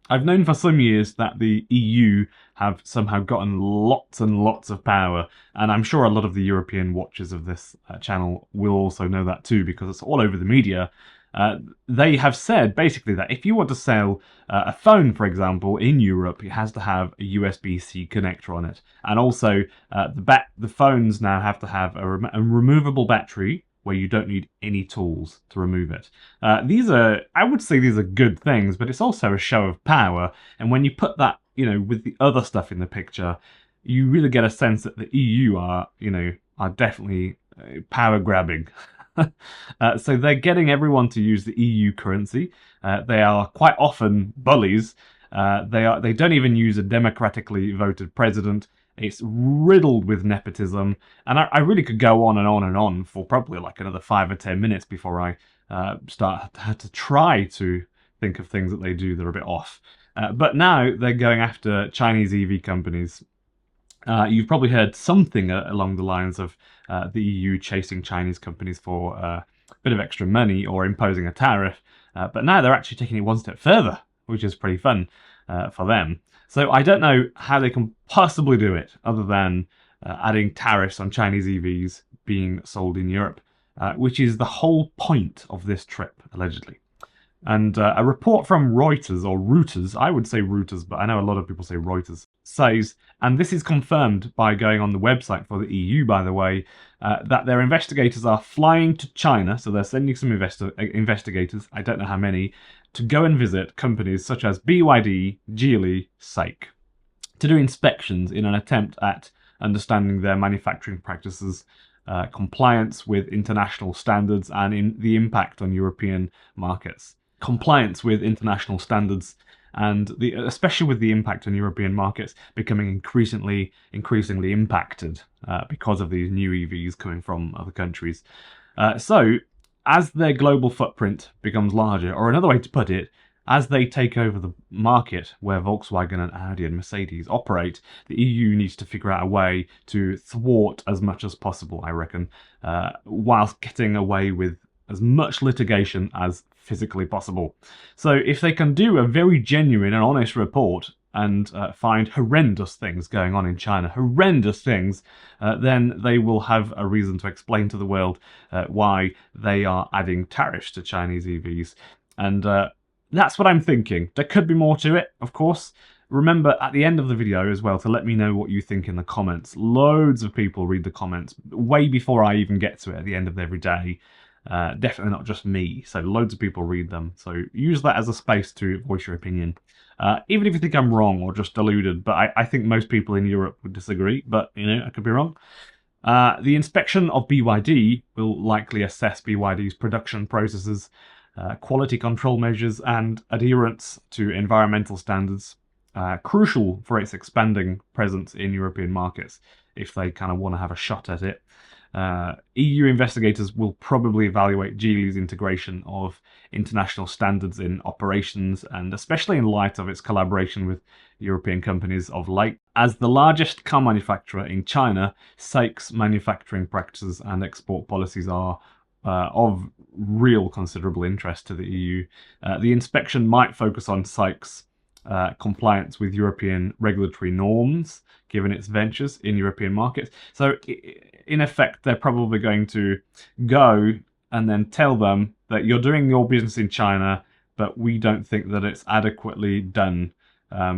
I've known for some years that the EU have somehow gotten lots and lots of power, and I'm sure a lot of the European watchers of this channel will also know that too, because it's all over the media. Uh, they have said basically that if you want to sell a phone, for example, in Europe, it has to have a USB-C connector on it, and also the phones now have to have a removable battery where you don't need any tools to remove it. These are, I would say, these are good things, but it's also a show of power. And when you put that, with the other stuff in the picture, you really get a sense that the EU are definitely power grabbing. So they're getting everyone to use the EU currency. They are quite often bullies. They don't even use a democratically voted president. It's riddled with nepotism, and I really could go on and on and on for probably like another 5 or 10 minutes before I start to try to think of things that they do that are a bit off. But now they're going after Chinese EV companies. You've probably heard something along the lines of the EU chasing Chinese companies for a bit of extra money or imposing a tariff, but now they're actually taking it one step further, which is pretty fun for them. So I don't know how they can possibly do it other than adding tariffs on Chinese EVs being sold in Europe, which is the whole point of this trip, allegedly. And a report from Reuters, or Reuters, I would say Reuters, but I know a lot of people say Reuters, says, and this is confirmed by going on the website for the EU, by the way, that their investigators are flying to China, so they're sending some investigators, I don't know how many, to go and visit companies such as BYD, Geely, Saic, to do inspections in an attempt at understanding their manufacturing practices, compliance with international standards, and in the impact on European markets. Compliance with international standards and especially with the impact on European markets becoming increasingly impacted because of these new EVs coming from other countries. So as their global footprint becomes larger, or another way to put it, as they take over the market where Volkswagen and Audi and Mercedes operate, the EU needs to figure out a way to thwart as much as possible, I reckon, whilst getting away with as much litigation as physically possible. So if they can do a very genuine and honest report and find horrendous things going on in China, horrendous things, then they will have a reason to explain to the world why they are adding tariffs to Chinese EVs. And that's what I'm thinking. There could be more to it, of course. Remember, at the end of the video as well, to let me know what you think in the comments. Loads of people read the comments way before I even get to it at the end of every day. Definitely not just me, so loads of people read them. So use that as a space to voice your opinion. Even if you think I'm wrong or just deluded, but I think most people in Europe would disagree, but, I could be wrong. The inspection of BYD will likely assess BYD's production processes, quality control measures, and adherence to environmental standards, crucial for its expanding presence in European markets, if they kind of want to have a shot at it. EU investigators will probably evaluate Geely's integration of international standards in operations, and especially in light of its collaboration with European companies of late. As the largest car manufacturer in China, Saic's manufacturing practices and export policies are of real considerable interest to the EU. The inspection might focus on Saic's compliance with European regulatory norms, given its ventures in European markets. So, in effect, they're probably going to go and then tell them that you're doing your business in China, but we don't think that it's adequately done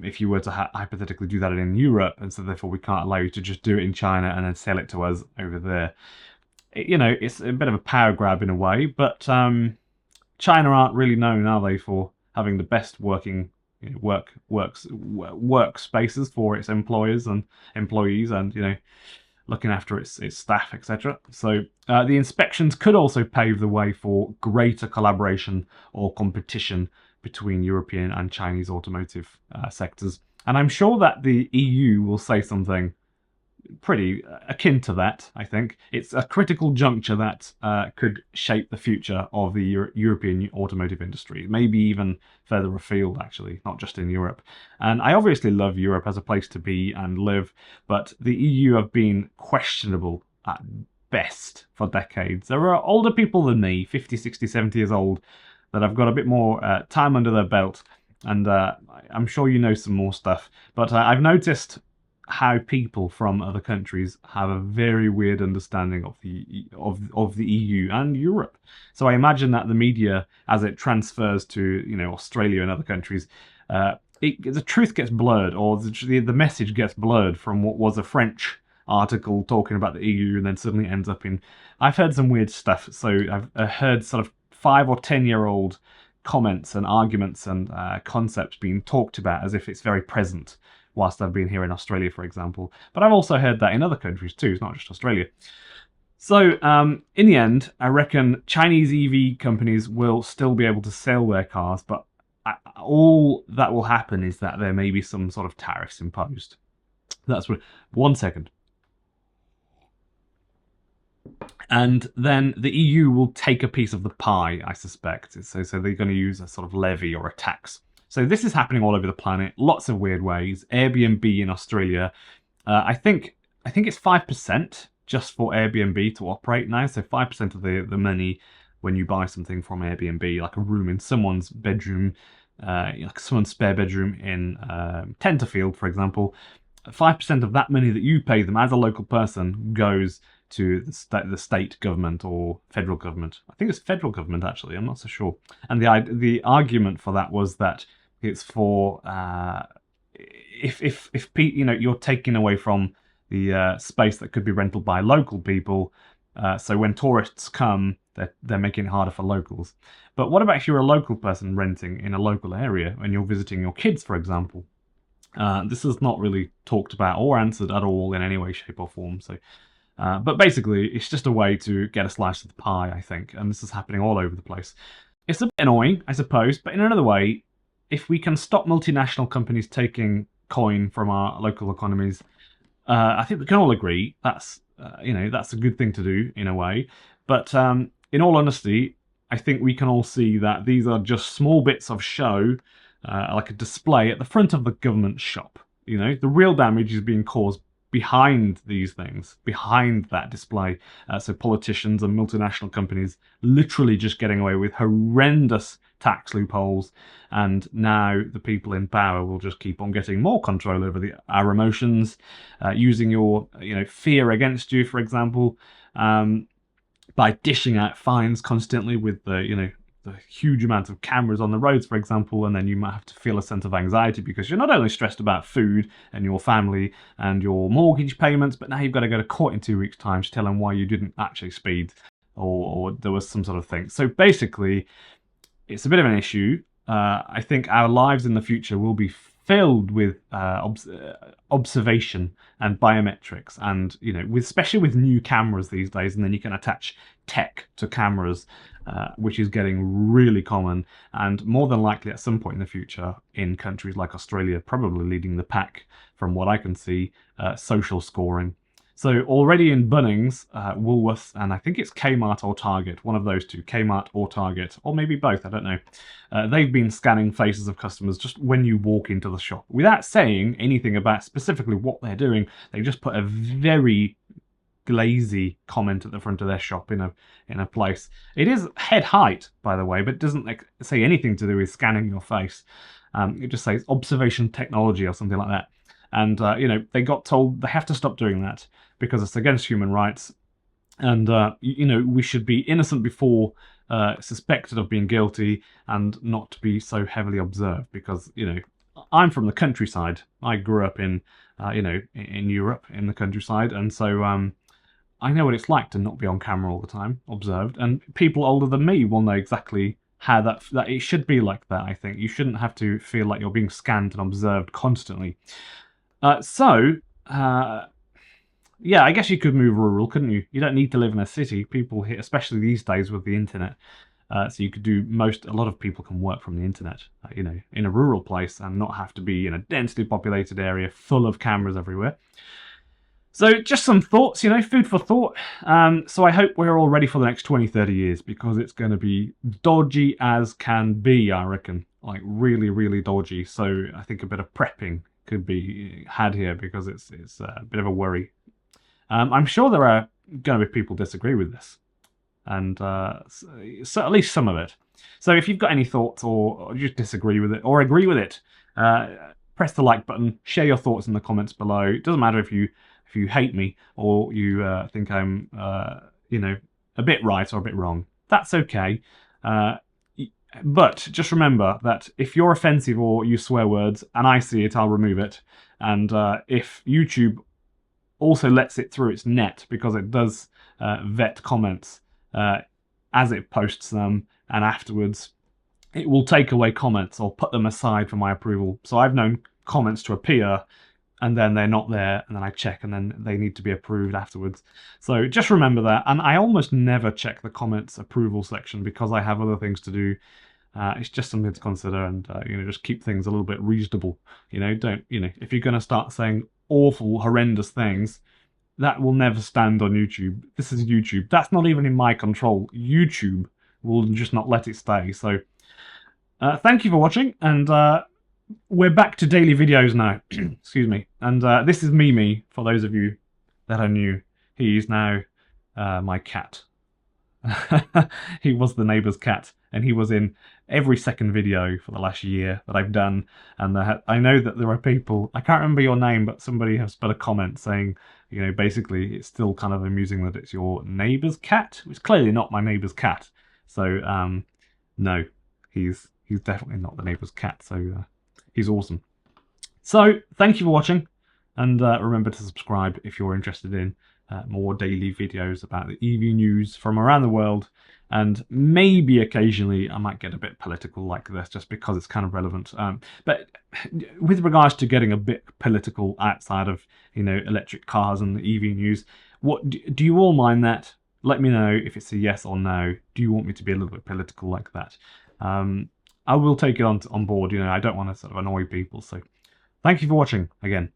if you were to hypothetically do that in Europe, and so therefore we can't allow you to just do it in China and then sell it to us over there. It's a bit of a power grab in a way, but China aren't really known, are they, for having the best working work spaces for its employers and employees, and looking after its staff, etc. So the inspections could also pave the way for greater collaboration or competition between European and Chinese automotive sectors. And I'm sure that the EU will say something pretty akin to that, I think. It's a critical juncture that could shape the future of the European automotive industry, maybe even further afield, actually, not just in Europe. And I obviously love Europe as a place to be and live, but the EU have been questionable at best for decades. There are older people than me, 50, 60, 70 years old, that have got a bit more time under their belt, and I'm sure you know some more stuff. But I've noticed how people from other countries have a very weird understanding of the EU and Europe. So I imagine that the media, as it transfers to Australia and other countries, the truth gets blurred, or the message gets blurred from what was a French article talking about the EU, and then suddenly ends up in. I've heard some weird stuff. So I've heard sort of 5 or 10 year old comments and arguments and concepts being talked about as if it's very present whilst I've been here in Australia, for example. But I've also heard that in other countries too. It's not just Australia. So in the end, I reckon Chinese EV companies will still be able to sell their cars, but all that will happen is that there may be some sort of tariffs imposed. That's what. 1 second. And then the EU will take a piece of the pie, I suspect. So they're going to use a sort of levy or a tax. So this is happening all over the planet, lots of weird ways. Airbnb in Australia, I think it's 5% just for Airbnb to operate now. So 5% of the money when you buy something from Airbnb, like a room in someone's bedroom, like someone's spare bedroom in Tenterfield, for example, 5% of that money that you pay them as a local person goes to the state government or federal government. I think it's federal government, actually. I'm not so sure. And the argument for that was that it's for if you're taking away from the space that could be rented by local people. So when tourists come, they're making it harder for locals. But what about if you're a local person renting in a local area and you're visiting your kids, for example? This is not really talked about or answered at all in any way, shape, or form. So, but basically, it's just a way to get a slice of the pie, I think, and this is happening all over the place. It's a bit annoying, I suppose, but in another way, if we can stop multinational companies taking coin from our local economies, I think we can all agree that's that's a good thing to do in a way. But in all honesty, I think we can all see that these are just small bits of show, like a display at the front of the government shop. The real damage is being caused behind these things, behind that display. So politicians and multinational companies literally just getting away with horrendous tax loopholes, and now the people in power will just keep on getting more control over our emotions, using your fear against you, for example, by dishing out fines constantly with the huge amount of cameras on the roads, for example, and then you might have to feel a sense of anxiety because you're not only stressed about food and your family and your mortgage payments, but now you've got to go to court in 2 weeks' time to tell them why you didn't actually speed or there was some sort of thing. So basically, it's a bit of an issue. I think our lives in the future will be filled with observation and biometrics, and especially with new cameras these days, and then you can attach tech to cameras, which is getting really common, and more than likely at some point in the future in countries like Australia, probably leading the pack from what I can see, social scoring. So already in Bunnings, Woolworths, and I think it's Kmart or Target, one of those two, Kmart or Target, or maybe both, I don't know. They've been scanning faces of customers just when you walk into the shop. Without saying anything about specifically what they're doing, they just put a very glazy comment at the front of their shop in a place. It is head height, by the way, but it doesn't say anything to do with scanning your face. It just says observation technology or something like that. And they got told they have to stop doing that because it's against human rights, and we should be innocent before suspected of being guilty, and not be so heavily observed. Because I'm from the countryside. I grew up in in Europe, in the countryside, and so I know what it's like to not be on camera all the time, observed. And people older than me will know exactly how that it should be like that. I think you shouldn't have to feel like you're being scanned and observed constantly. Yeah, I guess you could move rural, couldn't you? You don't need to live in a city. People here, especially these days with the internet, so you could do a lot of people can work from the internet, in a rural place and not have to be in a densely populated area full of cameras everywhere. So just some thoughts, food for thought. So I hope we're all ready for the next 20, 30 years, because it's going to be dodgy as can be, I reckon. Like really, really dodgy. So I think a bit of prepping could be had here, because it's a bit of a worry. I'm sure there are going to be people disagree with this, and so at least some of it. So if you've got any thoughts or just disagree with it or agree with it, press the like button, share your thoughts in the comments below. It doesn't matter if you hate me or you think I'm a bit right or a bit wrong. That's okay. But just remember that if you're offensive or use swear words and I see it, I'll remove it. And if YouTube also lets it through its net, because it does vet comments as it posts them, and afterwards it will take away comments or put them aside for my approval. So I've known comments to appear and then they're not there, and then I check, and then they need to be approved afterwards. So just remember that. And I almost never check the comments approval section because I have other things to do. It's just something to consider, and just keep things a little bit reasonable. Don't if you're going to start saying awful, horrendous things, that will never stand on YouTube. This is YouTube. That's not even in my control. YouTube will just not let it stay. So thank you for watching, and we're back to daily videos now. Excuse me. And this is Mimi, for those of you that are new. He is now my cat. He was the neighbour's cat, and he was in every second video for the last year that I've done. And I know that there are people, I can't remember your name, but somebody has put a comment saying, basically it's still kind of amusing that it's your neighbour's cat. It's clearly not my neighbour's cat. So no, he's definitely not the neighbour's cat. So he's awesome. So thank you for watching, and remember to subscribe if you're interested in more daily videos about the EV news from around the world, and maybe occasionally I might get a bit political like this just because it's kind of relevant. But with regards to getting a bit political outside of electric cars and the EV news, what do you all mind that? Let me know if it's a yes or no. Do you want me to be a little bit political like that? I will take it on board. I don't want to sort of annoy people. So thank you for watching again.